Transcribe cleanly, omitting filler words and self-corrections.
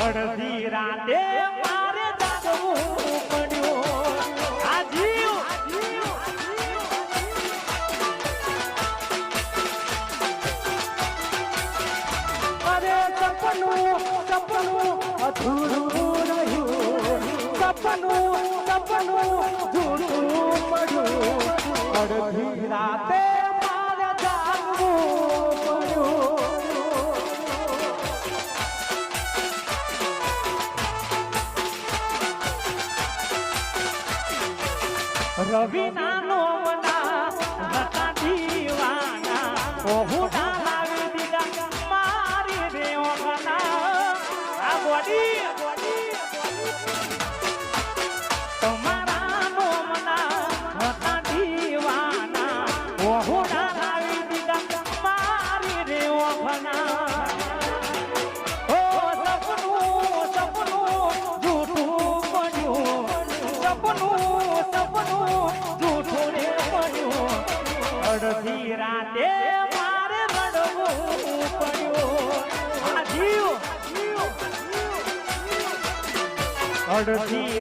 અડધી રાતે મારે જાગવું પડ્યું આ જીવ અરે સપનું અધૂરું રહ્યું સપનું જૂઠું પડ્યું અડધી રાતે મારે જાગવું પડ્યું રવિ નાનો મના હતા દીવાના ઓહુડા લાવી દીધા મારી રેવના આ બોડી તમારા નો મના હતા દીવાના ઓહુડા લાવી દીધા મારી રેવના ઓ સપનું જૂઠું પડ્યું સપનું જૂઠું રે પડ્યું અડધી રાતે મારે રડવું પડ્યું આ જીવ અડધી